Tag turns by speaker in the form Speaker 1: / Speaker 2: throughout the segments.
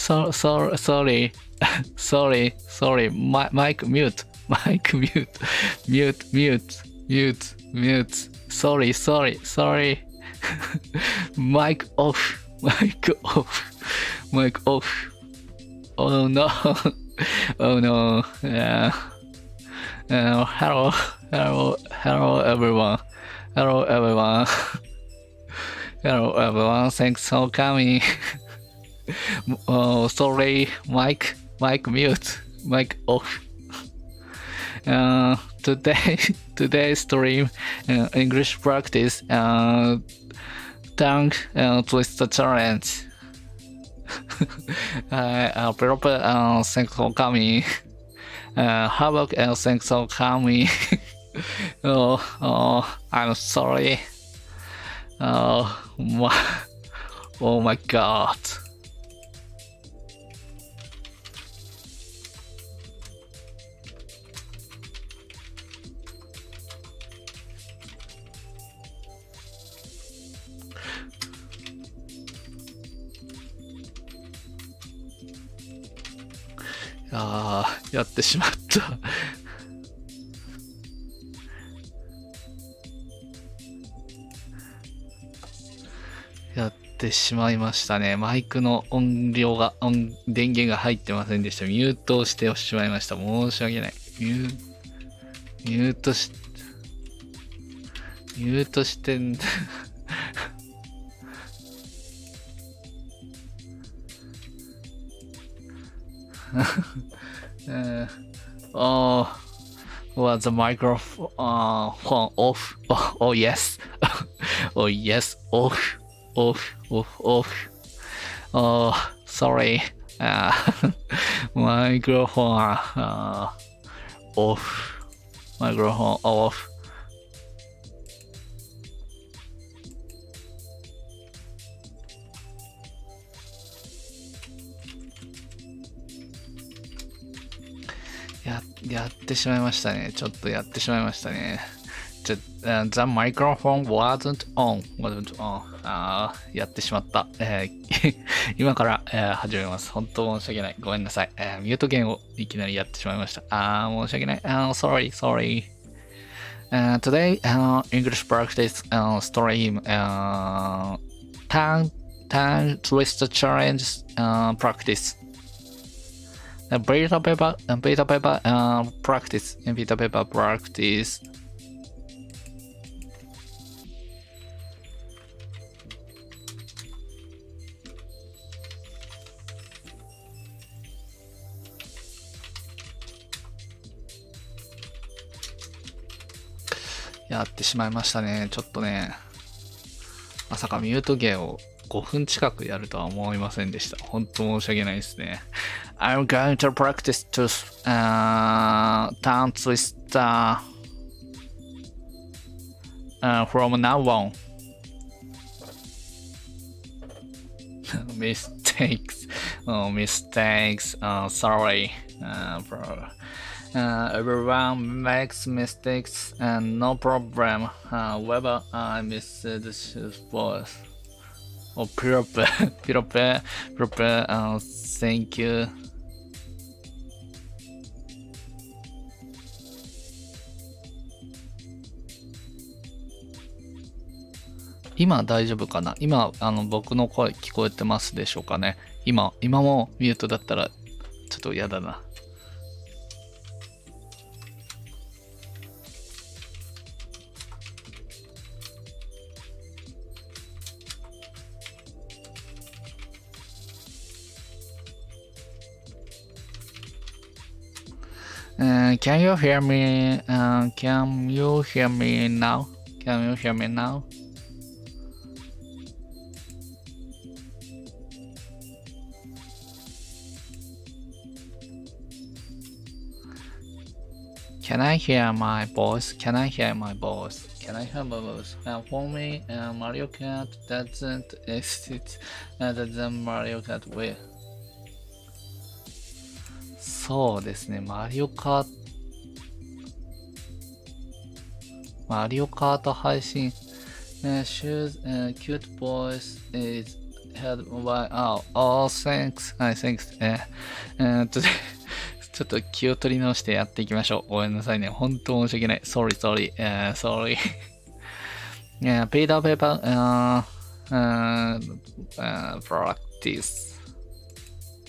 Speaker 1: sorry, sorry, mic mute, mic mute, mute, sorry, mic off, mic off, oh no, oh no, hello everyone, hello everyone, thanks for coming. Oh, sorry, mic mute, mic off. Today's stream English practice tongue twist challenge. Prepare, thanks for coming. Havoc, thanks for coming. oh, I'm sorry. Oh my god. やってしまった。やってしまいましたね。マイクの電源が入ってませんでした。ミュートをしてしまいました。申し訳ない。ミュートしてんwas the microphone off? Oh yes. Oh yes, off. Oh, sorry. Microphone off. Microphone off. やってしまいましたね。ちょっとやってしまいましたね。The microphone wasn't on. やってしまった。今から、始めます。本当申し訳ない。ごめんなさい。ミュート弦をいきなりやってしまいました。申し訳ない。sorry. Today, English practice stream tongue twist challenge practice. Beta paper practice. Beta paper practice. やってしまいましたね。ちょっとね、まさかミュート芸を5分近くやるとは思いませんでした。本当申し訳ないですね。I'm going to practice to tongue twister from now on. Mistakes. Sorry. Everyone makes mistakes and no problem. Whether I miss this voice. Oh, prepare. Thank you. 今大丈夫かな？今僕の声聞こえてますでしょうかね？今もミュートだったらちょっと嫌だな。Can you hear me? Can you hear me now? Can you hear me now? Can I hear my voice? Can I hear my voice? Can I hear my voice? For me, Mario Kart doesn't exist. Doesn't Mario Kart will. そうですね、マリオカート配信、Choose cute voice is had mobile, oh, thanks, thanks. ちょっと気を取り直してやっていきましょう。ごめんなさいね。本当申し訳ない。sorry. Paid up paper, practice.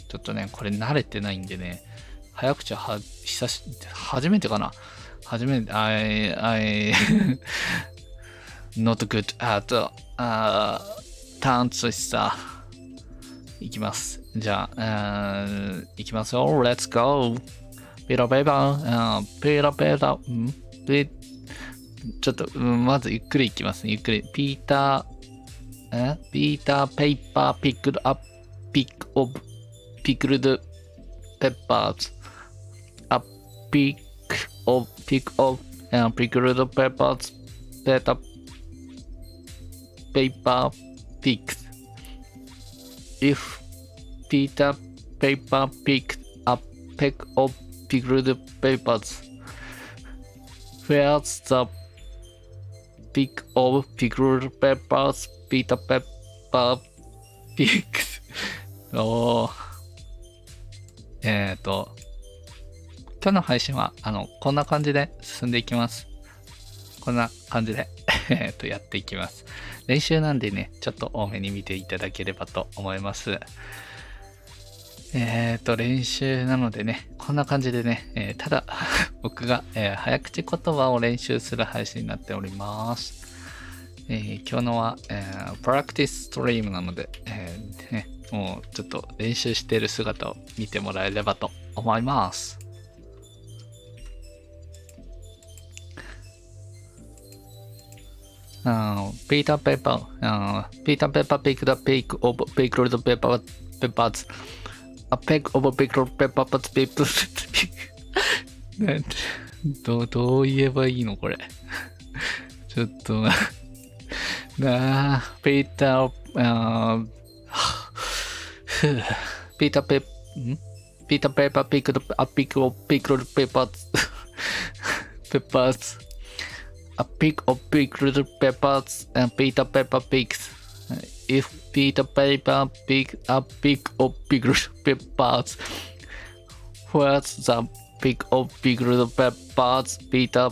Speaker 1: ちょっとね、これ慣れてないんでね。早口は、初めてかな。初めて、I not good at, tongue twister. いきます。じゃあ、いきますよ。Let's go! ペラペラ、ペラペラ、ちょっと、まずゆっくりいきますね。ゆっくり。ピーター、ペーパー、ピックルアップ、ピックオブ、ピクルド、ペッパーズ。あ、ピックオブ、ピクルド、ペッパーズ、ペタ、ペーパー、ピック。If Peter Paper picked a peck of pickled peppers, where's the pick of pickled peppers Peter Pepper picked? おー。今日の配信は、こんな感じで進んでいきます。こんな感じでやっていきます。練習なんでね、ちょっと多めに見ていただければと思います。練習なのでね、こんな感じでね、ただ僕が、早口言葉を練習する配信になっております。今日のは、プラクティスストリームなので、ね、もうちょっと練習している姿を見てもらえればと思います。Peter Pepper picked a peck of pickled peppers. A peck of pickled peppers. どう言えばいいのこれ。ちょっとPeter Pepper picked a peck of pickled peppers.A pick of pickled peppers and Peter Pepper picks. If Peter Pepper picked a pick of pickled peppers, where's the pick of pickled peppers Peter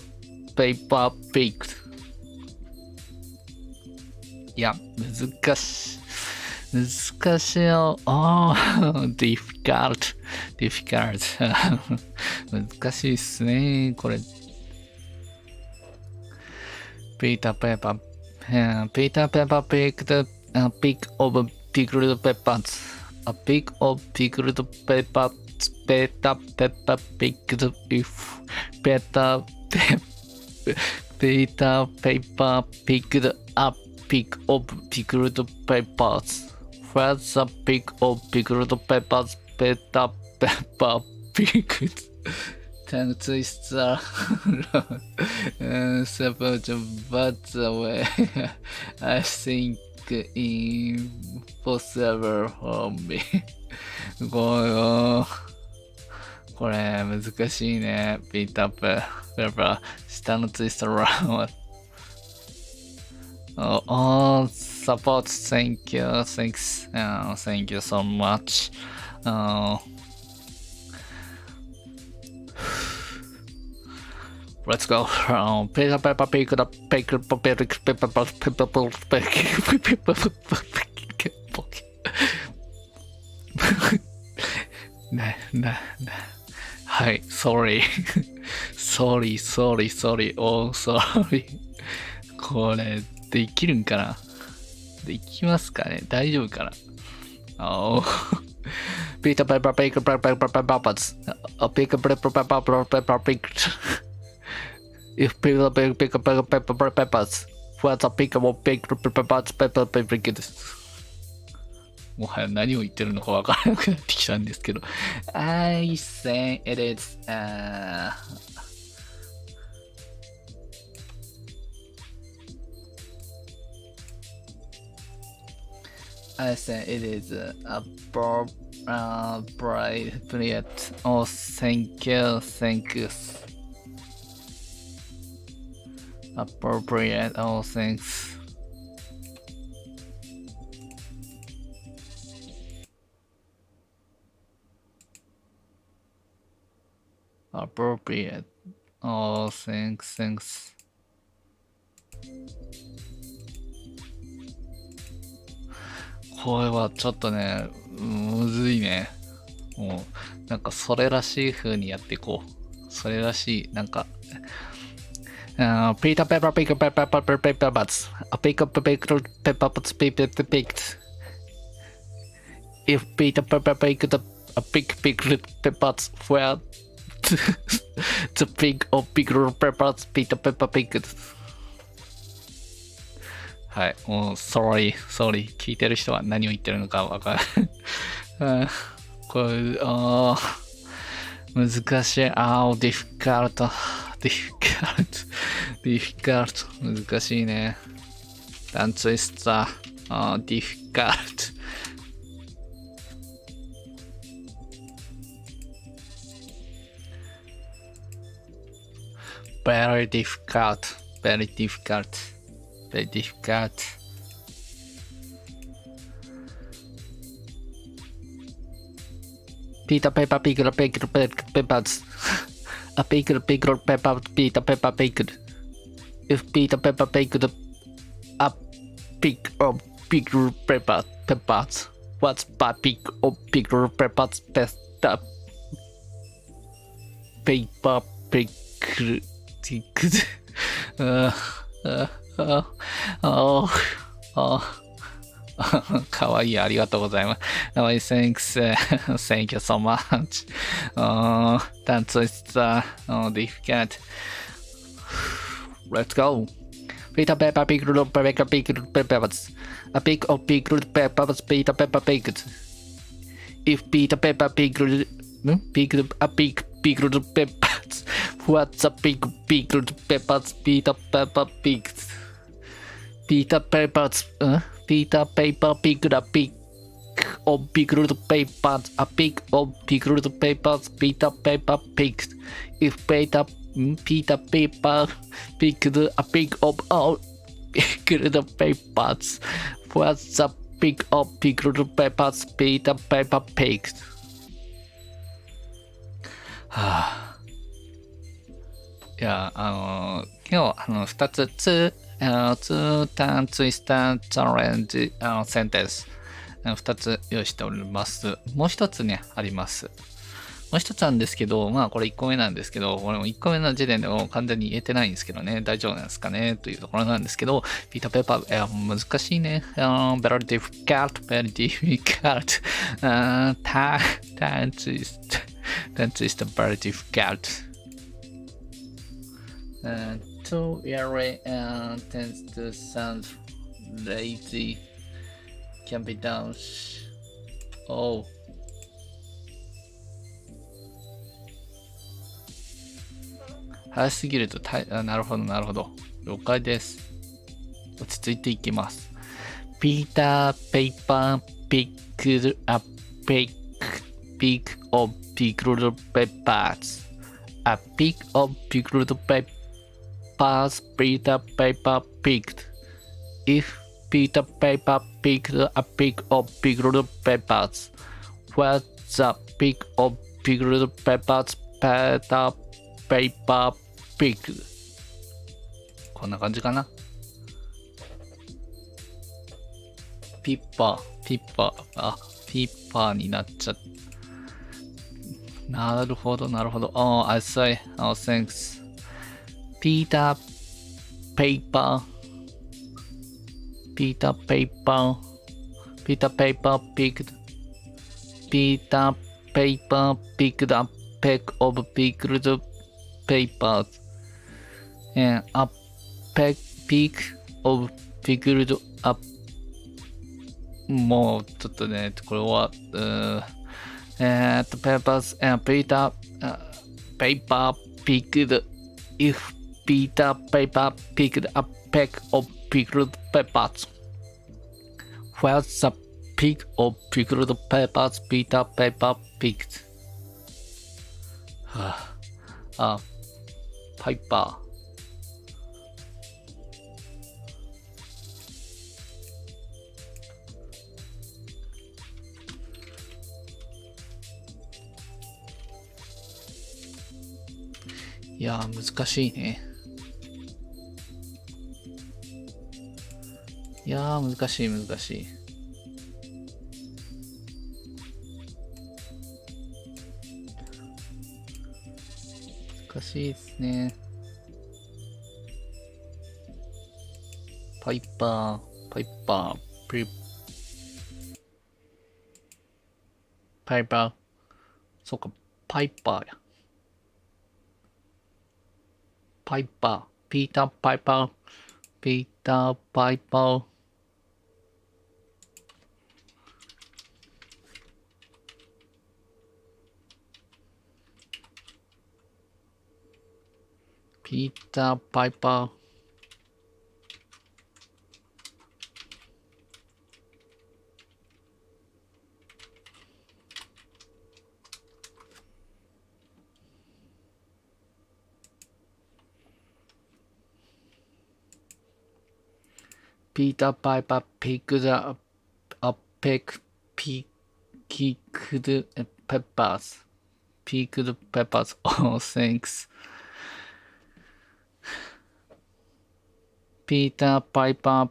Speaker 1: Pepper picked? いや、難しいよ。difficult. 難しいっすね、これ。Peter Pepper picked a pick of pickled peppers. A pick of pickled peppers. Peter Pepper picked if Peter Pepper picked a pick of pickled peppers. Where's the pick of pickled peppers Peter Pepper picked? Tongue twister. Support butts away. I think impossible for me. これ難しいね。ピーターペーパー。下のツイストラー。support. Thank you. Thanks. Thank you so much. Let's go. Peter Pepper picked upはい、sorry. Oh, sorry. これ、できるんかな？できますかね？大丈夫かな？ Oh. Peter Pepper picked peppers. A pick picked. If people pick peppers, what's a pick of picked peppers, pepper picked? もはや何を言ってるのかわからなくなってきたんですけど。I think it is, brilliant. Oh, thank you. Appropriate. Oh, thanks. appropriate. Oh, thanks. これはちょっとね、むずいね。もう、なんかそれらしい風にやっていこう。それらしい、なんか、Peter Pepper, Pickle Pepper, Pepper, Pepper, Butts. A pickle, pickle, pepper, butts, pepper, picked. If Peter Pepper picked a pickle, peppers, where the pig of pickle peppers, Peter Pepper picked. はい、もう、sorry. 聞いてる人は何を言ってるのかわからない。これ、難しい。difficult. 難しいね。ダンツイスター。difficult. Very difficult. Peter Pepper Pickle Peppers. A pickle pepper Peter Pepper picked. If Peter Pepper picked a pick of pickle peppers, what's a pick of pickle peppers best paper pickle? かわいい、ありがとうございます。Thanks, thank you so much. That's difficult. Let's go. Peter Pepper pickled peppers. A pick of pickled peppers, Peter Pepper picked. If Peter Pepper pickled peppers, what's a pick pickled peppers, Peter Pepper picked? Peter Pepper picked a pick of pickled peppers. A pick of pickled peppers, Peter Pepper picked. If Peter Pepper picked a pick of all pickled peppers, what's a pick of pickled peppers, Peter Pepper picked? いや、今日2つツーターンツイスターチャレンジセンテンス2つ用意しております。もう1つね、あります。もう1つなんですけど、まあこれ1個目なんですけど、これも1個目の時点でもう完全に言えてないんですけどね、大丈夫なんですかねというところなんですけど、ピーターペーパー、難しいね。very difficult. Time twist very difficult. Too early tends to sound lazy. Can be done. Oh. 早すぎるとなるほど。了解です。落ち着いていきます。Peter Paper picked a pick of pickled peppers. A pick of pickled peppers Peter Paper picked. If Peter Paper picked a pick of pickled peppers, what's a pick of pickled peppers Peter Paper picked? こんな感じかな。ピッパーになっちゃった。なるほど。Oh, I say, thanks. Peter Paper picked. Peter Paper picked a peck of pickled peppers. And a pick of pickled up. もうちょっとね、これはpeppers and Peter Paper picked. If Peter Paper picked a peck of pickled peppers, where's the pick of pickled peppers Peter Paper picked? パイパー。いやー、難しいね。いやー、難しい。難しいですね。パイパー、パイパー。そうか、パイパーや。パイパー、ピーターパイパー、ピーターパイパー。ピーターパイパー。Peter Piper picked up a picked peppers. Picked peppers. Oh, thanks. Peter Piper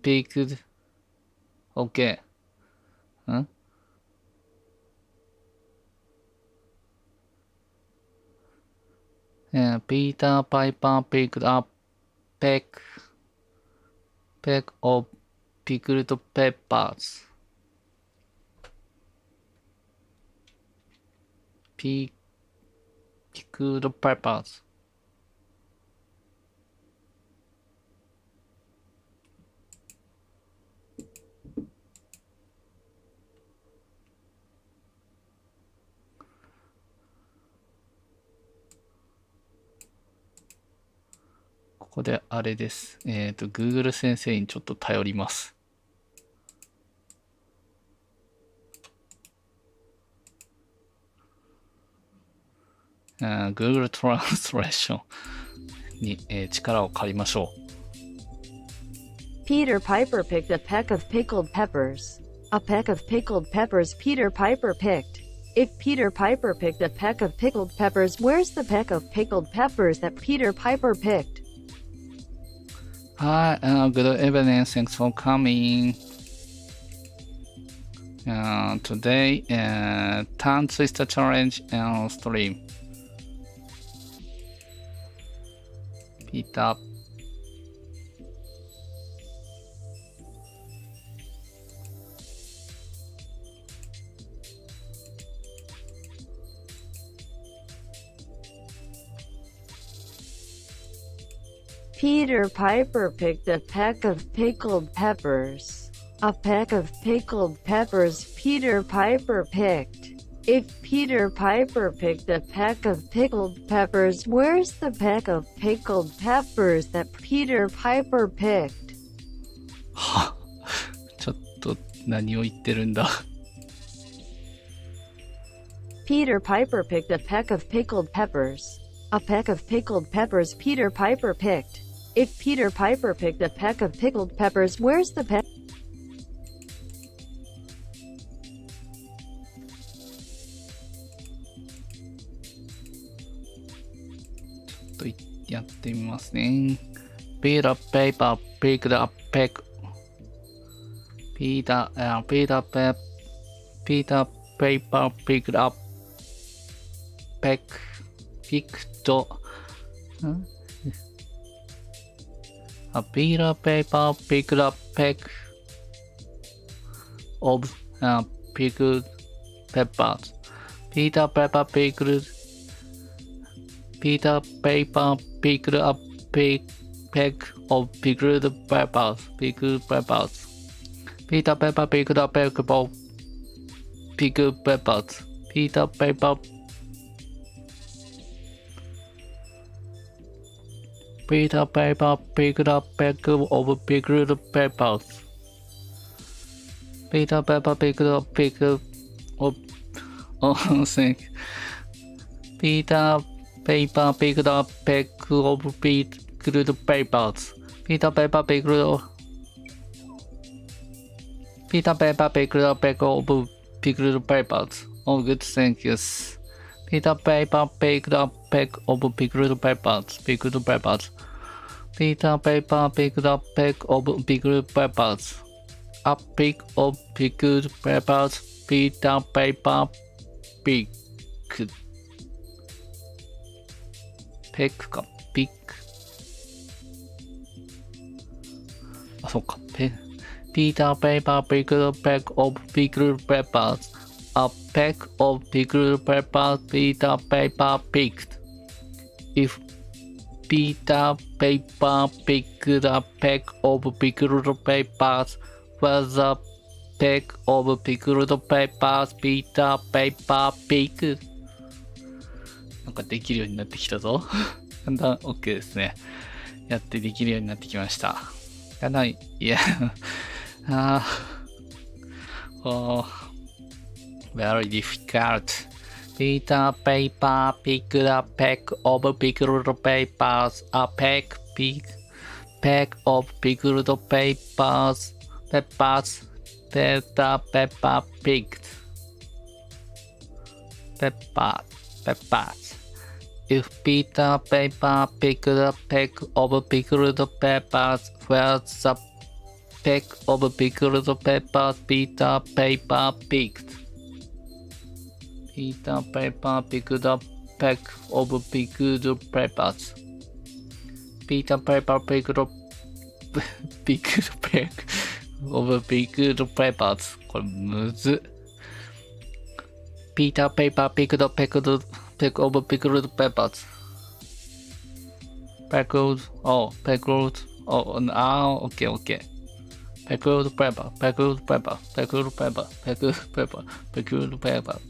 Speaker 1: picked. Okay. Huh? Yeah, Peter Piper picked up peck of pickled peppers. Pickled peppers. ここであれです。Google 先生にちょっと頼ります。Google トランスレーションに、力を借りましょう。
Speaker 2: Peter Piper picked a peck of pickled peppers. A peck of pickled peppers Peter Piper picked. If Peter Piper picked a peck of pickled peppers, where's the peck of pickled peppers that Peter Piper picked?
Speaker 1: Hi, good evening. Thanks for coming. Today, tongue twister challenge on stream. Peter.
Speaker 2: Peter Piper picked a peck of pickled peppers. A peck of pickled peppers Peter Piper picked. If Peter Piper picked a peck of pickled peppers, where's the peck of pickled peppers that Peter Piper picked?
Speaker 1: はちょっと何を言ってるんだ。
Speaker 2: Peter Piper picked a peck of pickled peppers. A peck of pickled peppers Peter Piper picked. If Peter Piper picked a peck of pickled peppers, where's the peck?
Speaker 1: ちょっとやってみますね。Peter Piper picked a peck. Peter Piper picked up picked a Peter Piper picked up peck of pickled peppers. Peter Piper picked up peck of pickled peppers. Peter Piper picked up peck of pickled peppers. Peter Piper picked up peck of pickled peppers. Peter Piper picked up peck of Peter Piper picked up peck of pickled peppers. Peter Piper picked up peck of pickled peppers. Oh, good, thank you. Peter Paper picked a peck of pickled peppers. Pickled peppers. Peter Paper picked a peck of pickled peppers. A peck of pickled peppers. Peter Paper picked. Peck か pick。あ、そっか。Peter Paper picked a peck of pickled peppers. A peck of pickled peppers Peter Paper picked. If Peter Paper picked a peck of pickled peppers, was a peck of pickled peppers Peter Paper picked. なんかできるようになってきたぞ。だんだん OK ですね。やってできるようになってきました。いや、very difficult. Peter Paper picked a peck of pickled peppers. A peck of pickled peppers. Peter Paper picked. Peppers. If Peter Paper picked a peck of pickled peppers, where's the peck of pickled peppers Peter Paper picked? Peter Paper picked a peck of pickled peppers. Peter Paper picked a peck of pickled peppers. これむずっ。Peter Paper picked a peck of pickled peppers. Pickled. Okay. Pickled pepper. Peter Paper picked a peck of pickled peppers.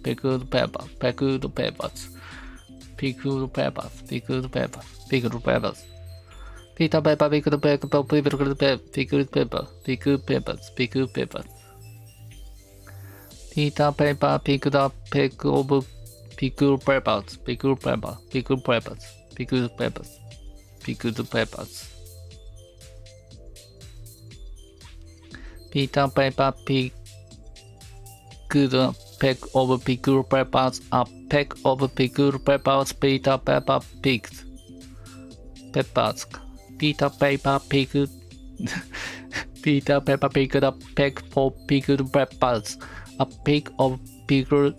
Speaker 1: Peter Paper picked a peck of pickled peppers. Peter Paper picked a peck of pickled peppers. A peck of pickled peppers. Peter Paper picked. Peppers. Peter Paper picked. Peter Paper picked a peck of pickled peppers. A peck of pickled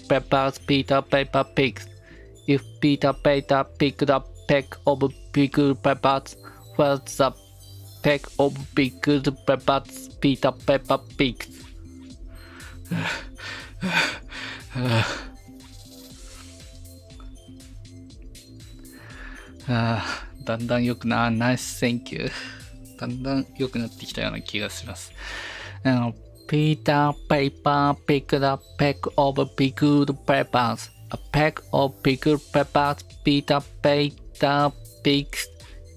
Speaker 1: peppers Peter Paper picked. If Peter Paper picked a peck of pickled peppers, where's the peck of pickled peppers Peter Paper picked? だんだん良くな、ナイスセンキュー。だんだん良くなってきたような気がします。Peter Paper picked a peck of pickled peppers. A peck of pickled peppers Peter Paper picked.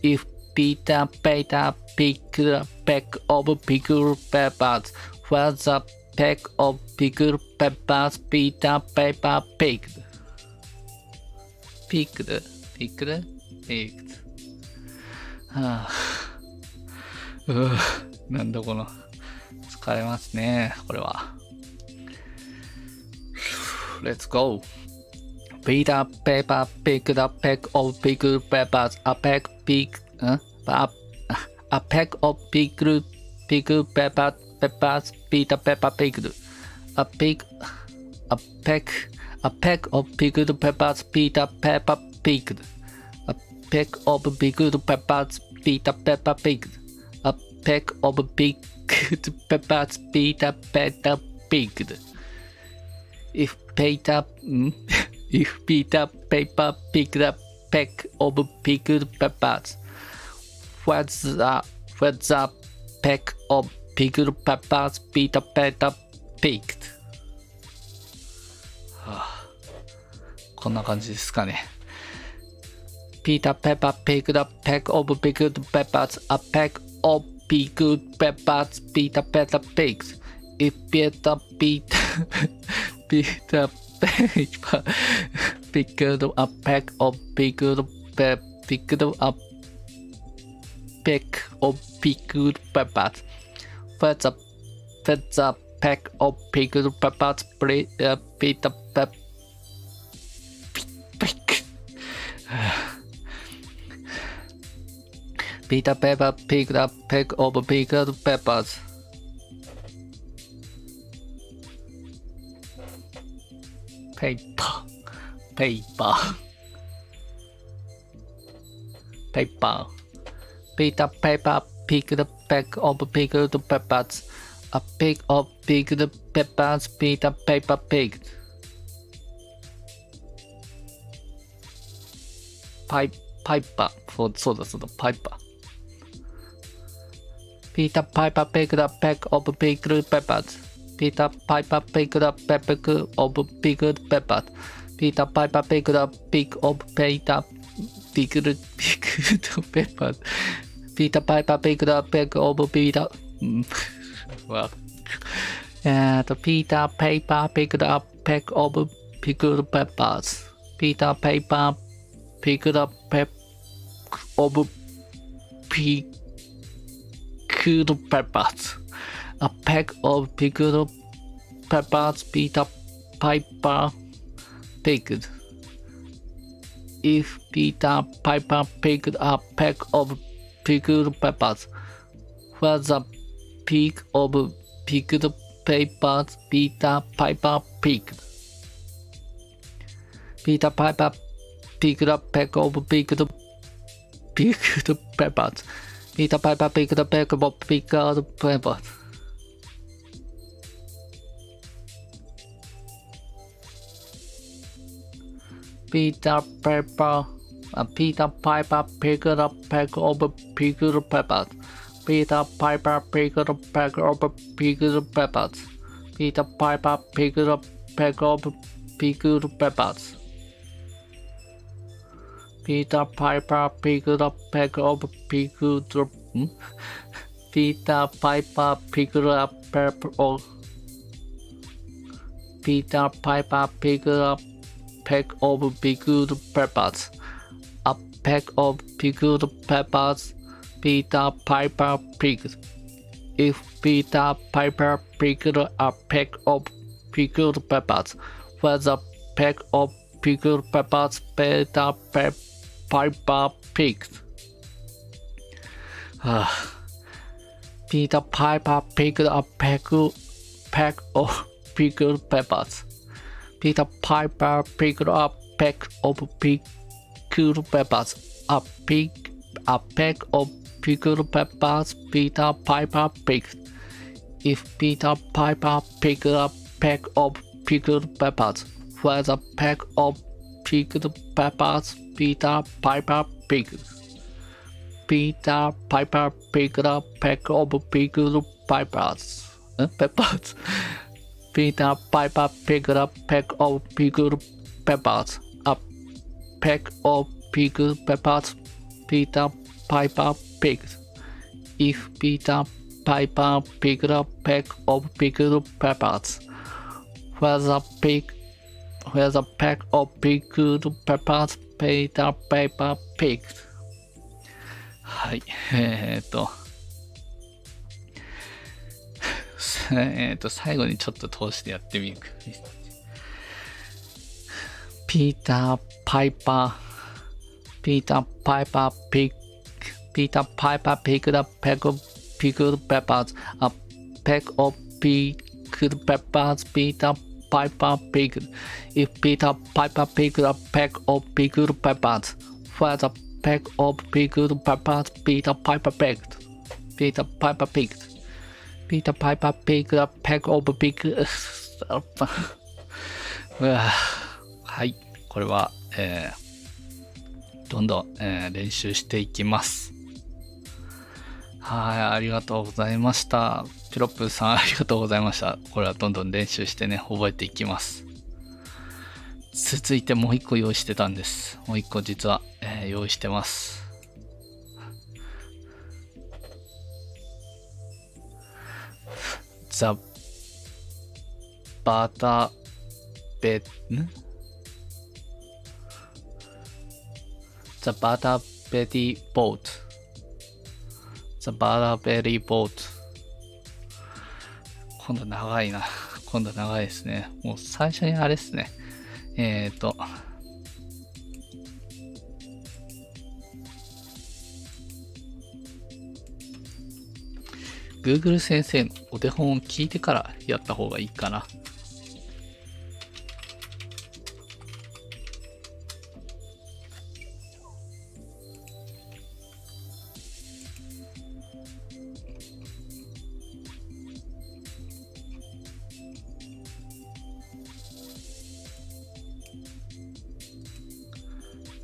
Speaker 1: If Peter Paper picked a peck of pickled peppers, where's a peck of pickled peppers Peter Paper picked? Picked. なんだこの疲れますねこれは。Let's go. Peter Paper picked a peck of pickled peppers. A peck of pickled peppers Peter Paper picked. A peck of pickled peppers Peter Paper picked. A peck of pickled peppers Peter Paper picked. A peck of pickled peppers Peter Paper picked. If Peter Paper picked a peck of pickled peppers, what's the peck of pickled peppers Peter Paper picked? こんな感じですかね。Peter Paper picked a peck of pickled peppers. A peck of pickled peppers Peter Paper picked. If Peter Paper picked a peck of pickled peppers, what's a peck of pickled peppers Peter Peter Pepper picked a peck of pickled peppers. Paper. Peter Pepper picked a peck of pickled peppers. A peck of pickled peppers Peter Pepper picked. Piper. そうだ、Piper. Peter Piper picked a peck of pickled peppers. Peter Piper picked a peck of pickled peppers. Peter Piper picked a peck of pickled peppers. Peter Piper picked a peck of Peter. Well, Peter Piper picked a peck of pickled peppers. Peter Piper picked a peck of pickled peppers. A peck of pickled peppers Peter Piper picked. If Peter Piper picked a peck of pickled peppers, where's the peck of pickled peppers Peter Piper picked? Peter Piper picked a peck of pickled peppers. Peter Piper picked a peck of pickled peppers. Peter Piper picked a peck of pickled peppers. Peter Piper picked a peck of pickled peppers. Peter Piper picked a peck of pickled peppers. Peter Piper picked a peck of pickled. Peter Piper picked a peck of. Peter Piper picked a peck of pickled peppers. A peck of pickled peppers Peter Piper picked. If Peter Piper picked a peck of pickled peppers, where's a peck of pickled peppers Peter Piper picked? Peter Piper picked a peck of pickled peppers. Peter Piper picked a peck of pickled peppers. A peck of pickled peppers Peter Piper picked. If Peter Piper picked a peck of pickled peppers, where's a peck of pickled peppers Peter Piper picked? Peter Piper picked a peck of pickled peppers. Peter Piper picked a peck of pickled peppers. A peck of pickled peppers Peter Piper picked. If Peter Piper picked a peck of pickled peppers, where's a peck of pickled peppers Peter Piper picked? はい、最後にちょっと通してやってみる。Peter Piper picked a peck of pickled peppers. A peck of pickled peppers Peter Piper picked. If Peter Piper picked a peck of pickled peppers, where's a peck of pickled peppers Peter Piper picked? Peter Piper picked. Peter Piper picked a peck of pickled はい、これは、どんどん、練習していきます。はい、ありがとうございました。ピロップさんありがとうございました。これはどんどん練習してね、覚えていきます。続いてもう一個用意してたんです。もう一個実は、用意してます。ザ・バタベThe Butterberry Boat. The Butterberry Boat. 今度長いな。今度長いですね。もう最初にあれですね。Google 先生のお手本を聞いてからやった方がいいかな。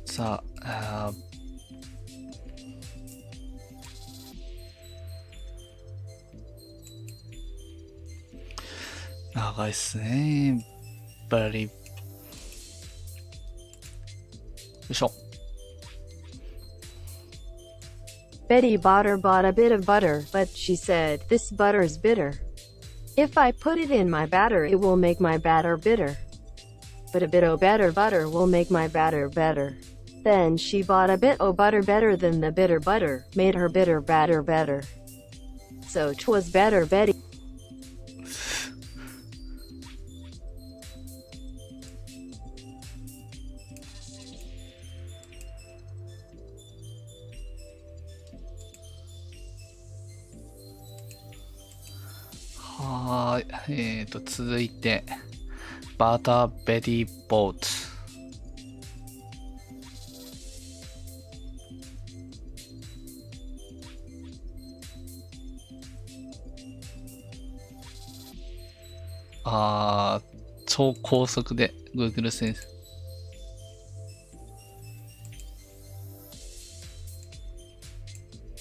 Speaker 1: さあ、長いっすね。よいしょ。
Speaker 2: Betty bought a bit of butter, but she said, "This butter's bitter. If I put it in my batter, it will make my batter bitter. But a bit o' better butter will make my batter better." Then she bought a bit o' butter better than the bitter butter, made her bitter batter better. So 'twas better Betty.
Speaker 1: はーい。続いて、バターベティボート。超高速で Google 先生。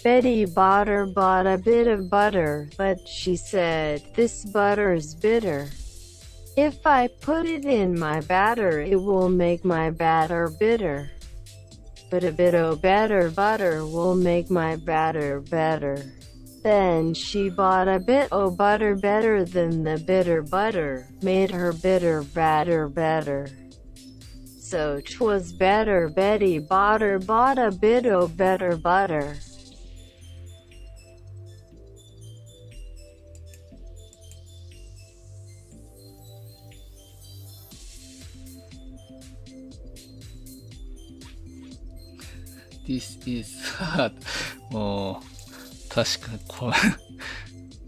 Speaker 2: Betty bought a bit of butter, but she said, "This butter's bitter. If I put it in my batter, it will make my batter bitter. But a bit o' better butter will make my batter better." Then she bought a bit o' butter better than the bitter butter, made her bitter batter better. So 'twas better Betty bought a bit o' better butter.
Speaker 1: This is hard. もう、確かに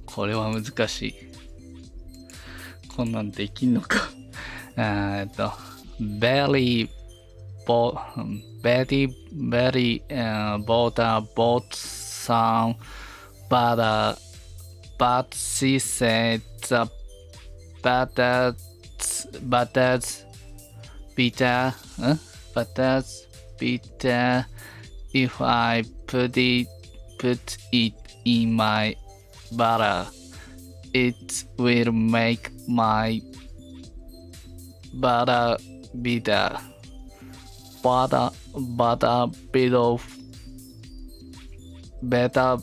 Speaker 1: これは難しい。こんなんできんのか。Betty bought some butter, but she said the butter's bitter. If I put it in my butter, it will make my butter bitter. Butter bitter, better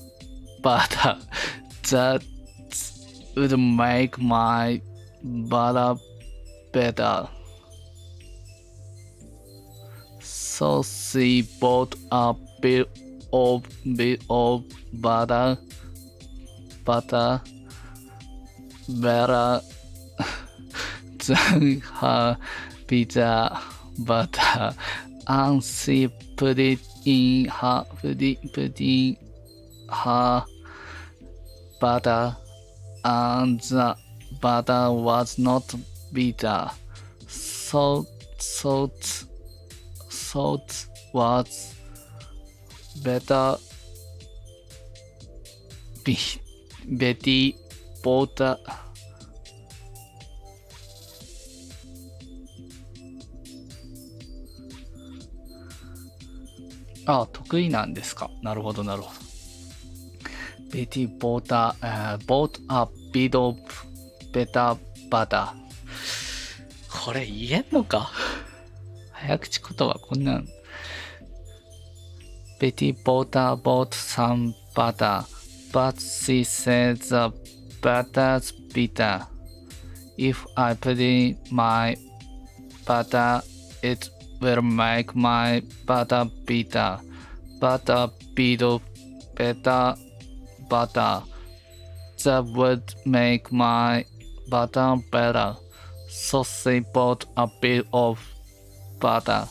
Speaker 1: butter. That would make my butter better. So she bought a bit of butter better than her bitter butter, and she put it in her butter, and the butter was not bitter. Salt was better. Betty bought a得意なんですか。なるほど、なるほど。Betty bought a bit of better butter。これ言えんのか。早口言葉こんなん。Betty bought some butter, but she said the butter's bitter. If I put in my butter, it will make my butter bitter. But a bit of better butter, that would make my butter better. So she bought a bit of butter,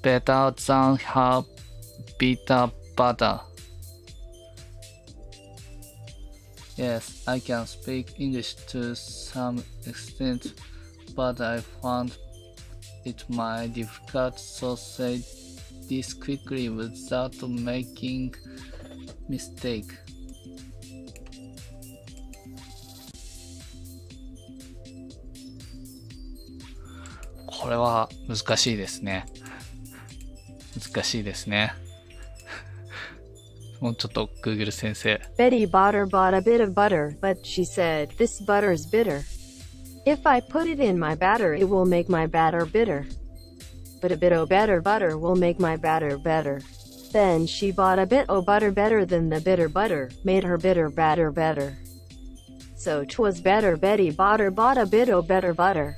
Speaker 1: better than her bitter butter. Yes, I can speak English to some extent, but I found it might difficult to say this quickly without making mistake. これは難しいですね。難しいですね。もうちょっと Google 先生。
Speaker 2: Betty Botter bought a bit of butter, but she said, "This butter is bitter. If I put it in my batter, it will make my batter bitter. But a bit o' better butter will make my batter better." Then she bought a bit o' butter better than the bitter butter, made her bitter batter better. So 'twas better Betty Botter bought a bit o' better butter.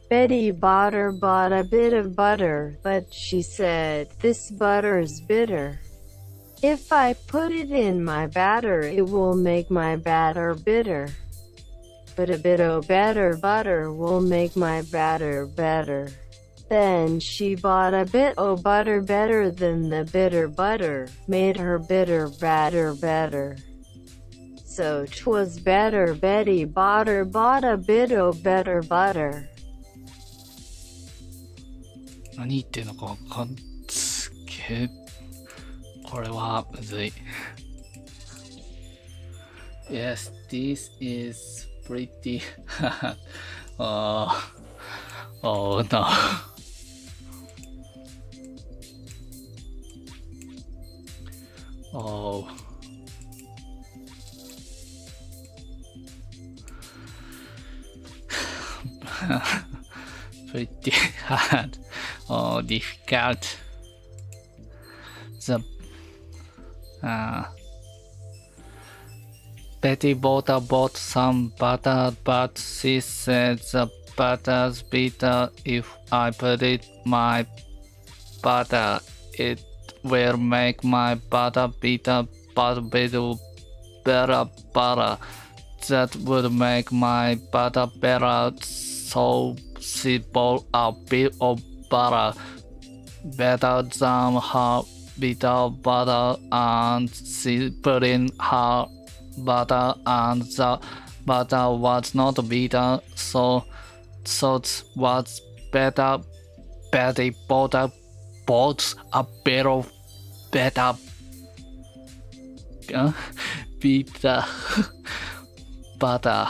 Speaker 2: Betty Botter bought a bit of butter, but she said, "This butter's bitter. If I put it in my batter, it will make my batter bitter. But a bit o' better butter will make my batter better." Then she bought a bit o' butter better than the bitter butter, made her bitter batter better. So 'twas better Betty Botter bought a bit o' better butter.
Speaker 1: 何言ってんのかわかんすげえ。これはむずい。Yes, this is pretty hard. Oh no. Oh. Pretty hard. Oh, difficult. Betty bought some butter, but she said the butter's bitter. If I put it my butter, it will make my butter bitter, but better butter. That would make my butter better. So she bought a bit of butter better than her bitter butter, and she put in her butter, and the butter was not bitter, so it was better. Betty bought a bit of better bitter butter.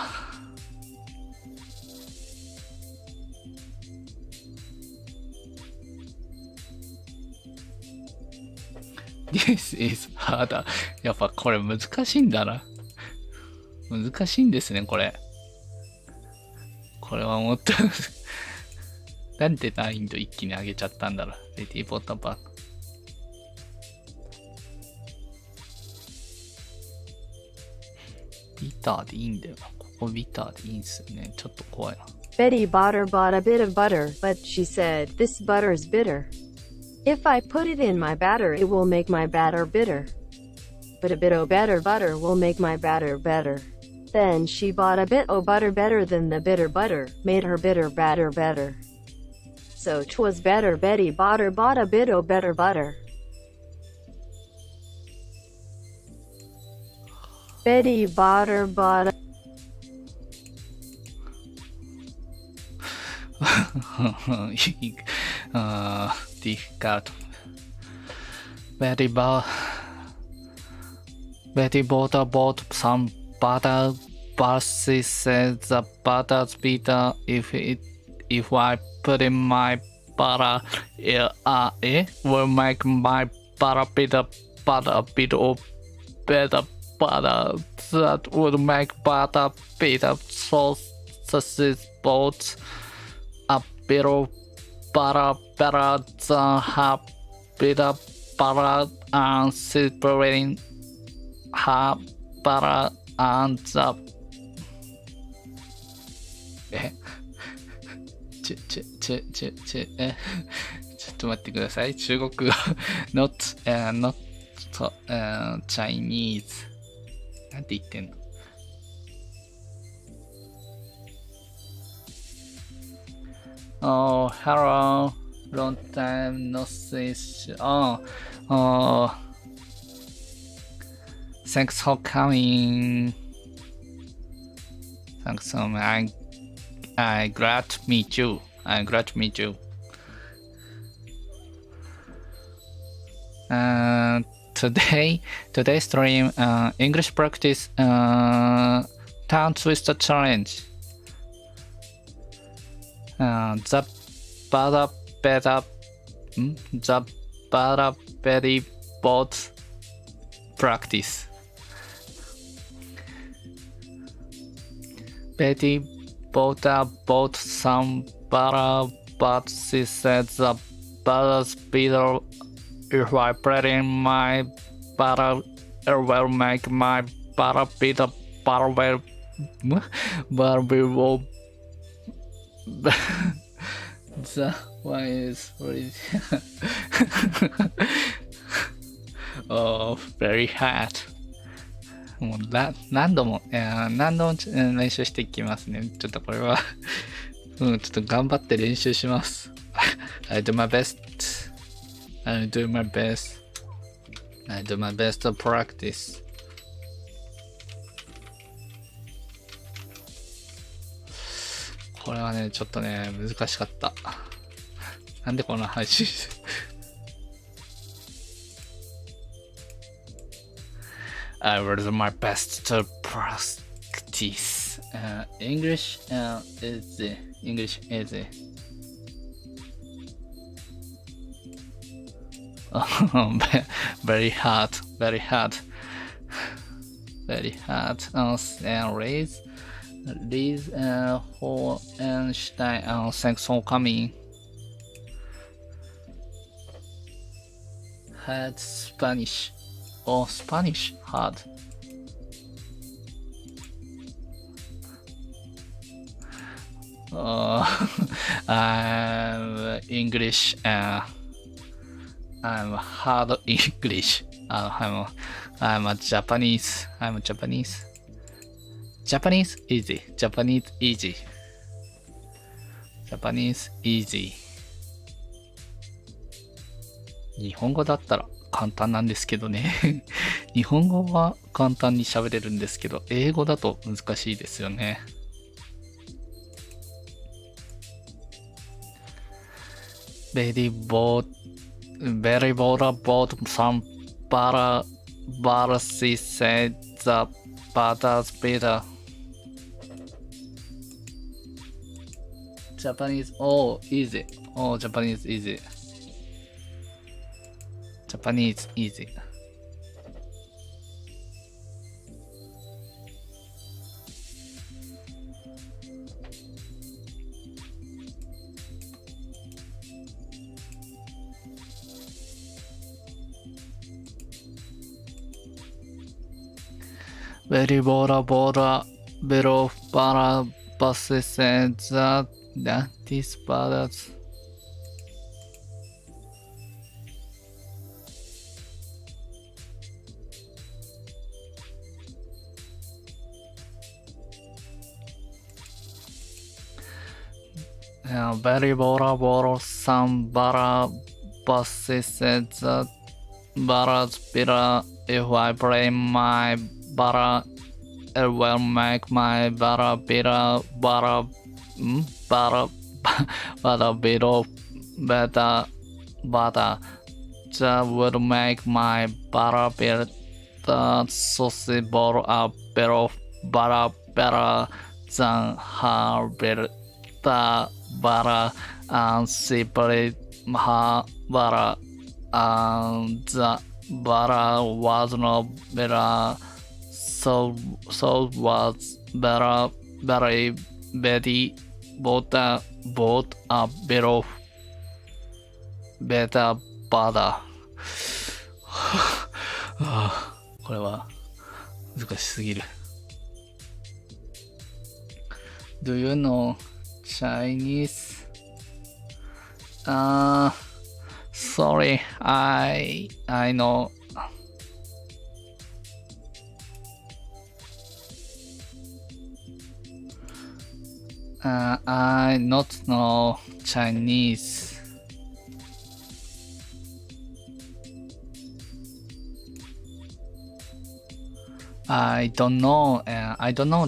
Speaker 1: This is harder. やっぱこれ難しいんだな。難しいんですね、これ。これはもっとなんで難易度一気に上げちゃったんだろう。レディーボタンバット。ビターでいいんだよな。ここビターでいいんすよね。ちょっと怖いな。
Speaker 2: Betty Botter bought a bit of butter, but she said, "This butter's bitter. If I put it in my batter, it will make my batter bitter. But a bit o' better butter will make my batter better." Then she bought a bit o' butter better than the bitter butter, made her bitter batter better. So 'twas better Betty Botter bought a bit o' better butter. Betty Botter bought a
Speaker 1: difficult. Betty bought some butter, but she said the butter's bitter. If I put in my butter, it will make my butter bitter, but a bit of better butter that would make butter bitter. So she bought a bit of butter better than her bitter butter, and she put in her butter and the ちょっと待ってください。中国語not Chinese なんて言ってんの。Oh, hello. Long time no see. Thanks for coming. Thanks so much. I glad to meet you. I'm glad to meet you. Today stream English practice tongue twister challenge. The bada very boat practice. Betty bought a boat some butter, but she said the butter's bitter. If I put in my butter, it will make my butter bitter. Butter will the one is really oh, very hard. もう何度も練習していきますね。ちょっとこれはちょっと頑張って練習します。I do my best. I do my best. I do my best to practice. これはね、ちょっとね、難しかった。なんでこんな配信I will do my best to practice. English easy. English easy. Very hard. Very hard. Very hard. And Liz, Hohenstein. Thanks for coming. Had Spanish. Oh, Spanish hard. I'm English. I'm hard English. I'm a Japanese. I'm Japanese. Japanese easy. Japanese easy. Japanese easy. 日本語だったら簡単なんですけどね。日本語は簡単に喋れるんですけど、英語だと難しいですよね。Very bold about some butter she said the butter's bitter. Japanese, oh, easy. Oh, Japanese easy. Japanese easy. Very bora below bara buses said that these butters. Very bora some bara buses said that butter's bitter. If I play my butter, it will make my butter bitter. Butter bitter. Butter that would make my butter bitter. Saucy bottle a better better than her bitter butter, and simply her butter, and the butter was no better. So was better. Very Betty bought a better butter. これは難しすぎる。Do you know Chinese? Sorry, I know. I not know Chinese. I don't know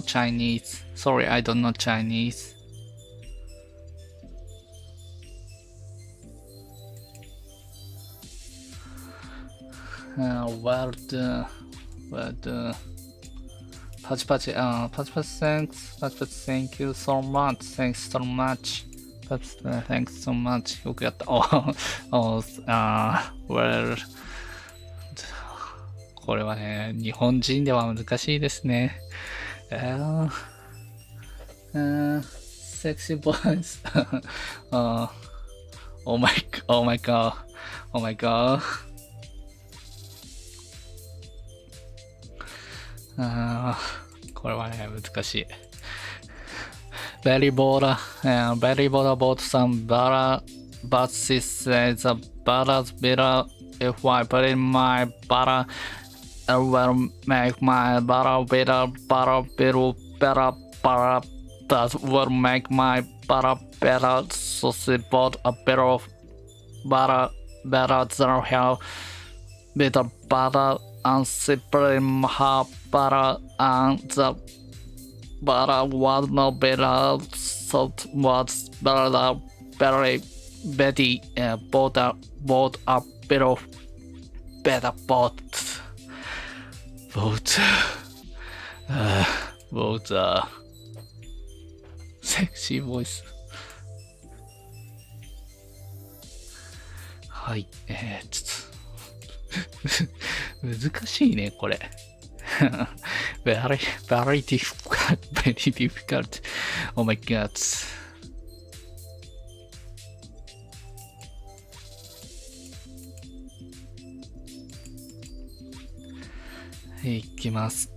Speaker 1: Chinese. Sorry, I don't know Chinese. Well done. Patch, thanks. Patch, thank you so much. Thanks so much. Thanks so much. よくやった。well. これはね、日本人では難しいですね。Sexy voice. Oh my god. Oh my god. これはね、難しい。Very border bought some butter, but she said the butter's bitter. If I put in my butter, it will make my butter bitter, butter. That will make my butter better. So she bought a bit of butter, better than her bitter butter, and she put in her butter, and the butter was no better, so was better. Betty bought a bit of better bought sexy voice. はい、ちょっと難しいねこれ。very difficult. Oh my god. いきます。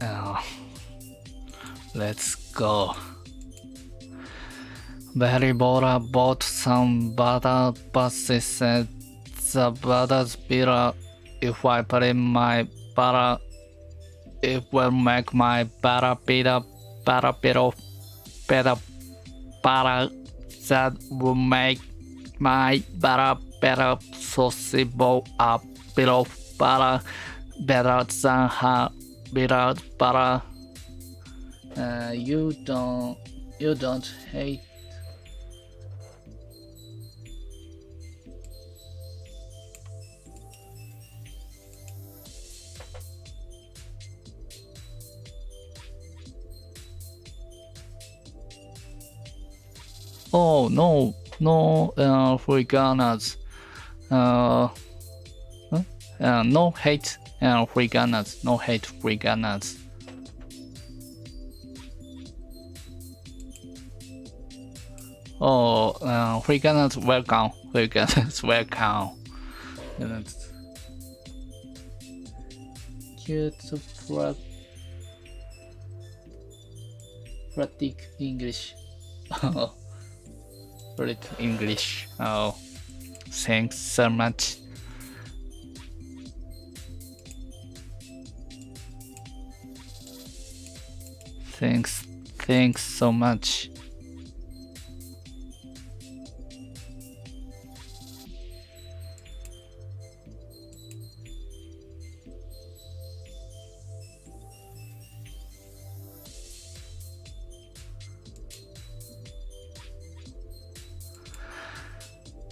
Speaker 1: Let's go. Very Bora bought some butter, but she said the butter's bitter. If I put in my butter, it will make my butter bitter, butter. That will make my butter better. So she bought a bit of butter, better than her bitter butter. You don't hate. Oh no, Afrikaners. No hate Afrikaners. No hate Afrikaners. Oh, Afrikaners welcome. Afrikaners welcome. Cute practice English. Read English. Oh, thanks so much. Thanks so much.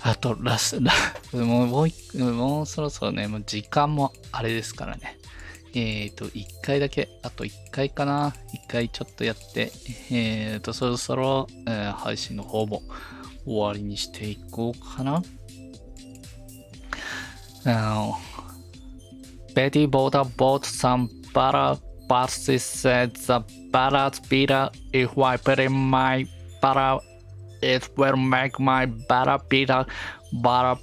Speaker 1: あともうそろそろね、もう時間もあれですからね。1回だけ、あと1回かな。1回ちょっとやって、そろそろ、配信の方も終わりにしていこうかな。Betty bought some butter, but she said the butter's bitter. If I put in my butter, it will make my butter bitter, better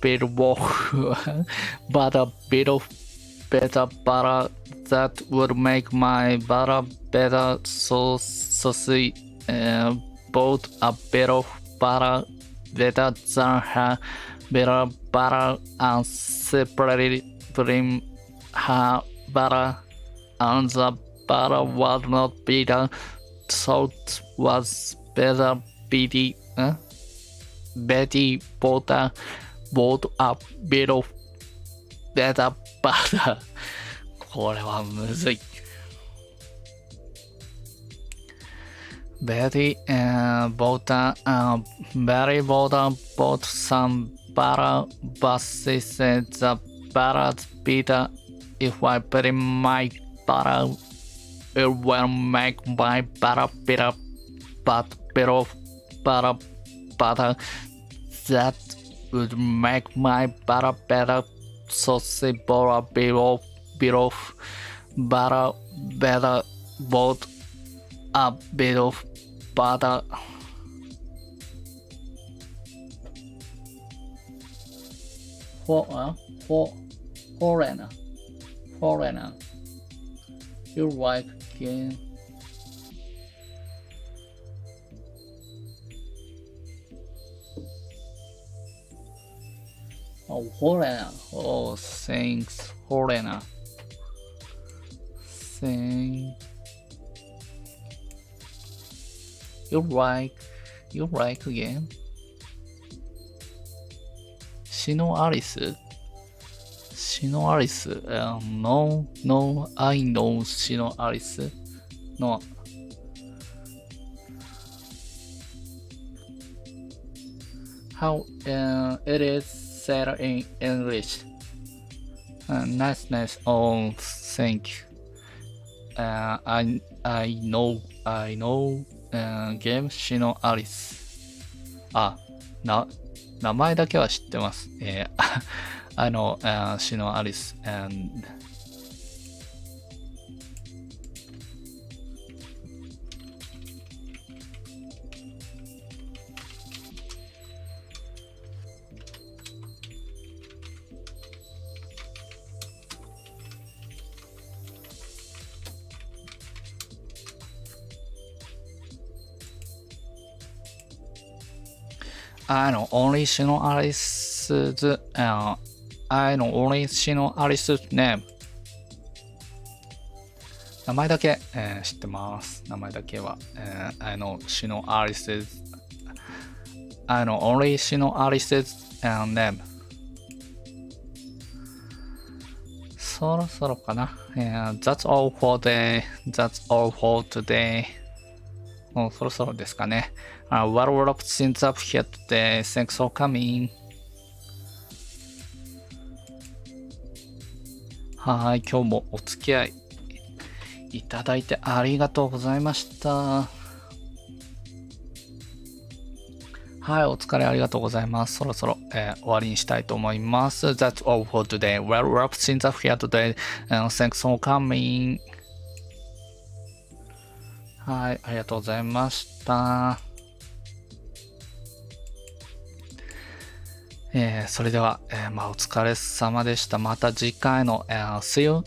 Speaker 1: butter. That would make my butter better. So she bought a bit of butter, better than her bitter butter, and separated from her butter, and the butter was not bitter, so it was better. Betty bought a bit of better butter. これはむずい。Betty bought some butter, but she said the butter's bitter. If I put in my butter, it will make my butter bitter, but bitter butter. That would make my butter better. So she bought a bit of butter, bought a bit of butter. Foreigner. You're right again. Oh, foreigner. Oh, thanks, foreigner. Thanks. You're right again. シノアリス No, I know シノアリス No. How it is said in English. Nice. Oh, thank you. I know. Game シノアリス。名前だけは知ってます。I know シノアリス and I know only シノアリス I know only シノアリス name 名前だけ、知ってます。名前だけは、I know シノアリス I know only シノアリス name そろそろかな、That's all for today もうそろそろですかね。What were things up here today? Thanks for coming. はい、今日もお付き合いいただいてありがとうございました。はい、お疲れありがとうございます。そろそろ、終わりにしたいと思います。That's all for today. What were things up here today? Thanks for coming. はい、ありがとうございました。それでは、お疲れ様でした。また次回の、See you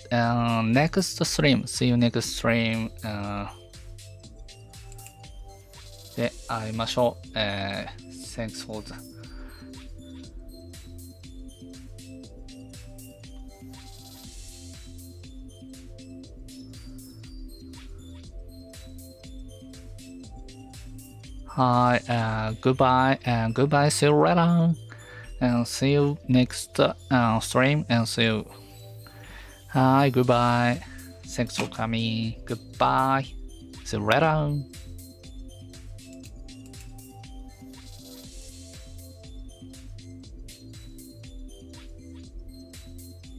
Speaker 1: next stream. See you next stream. で会いましょう。Thanks for the Hi, goodbye, and goodbye. See you later, and see you next stream, and see you. Hi, goodbye. Thanks for coming. Goodbye. See you later.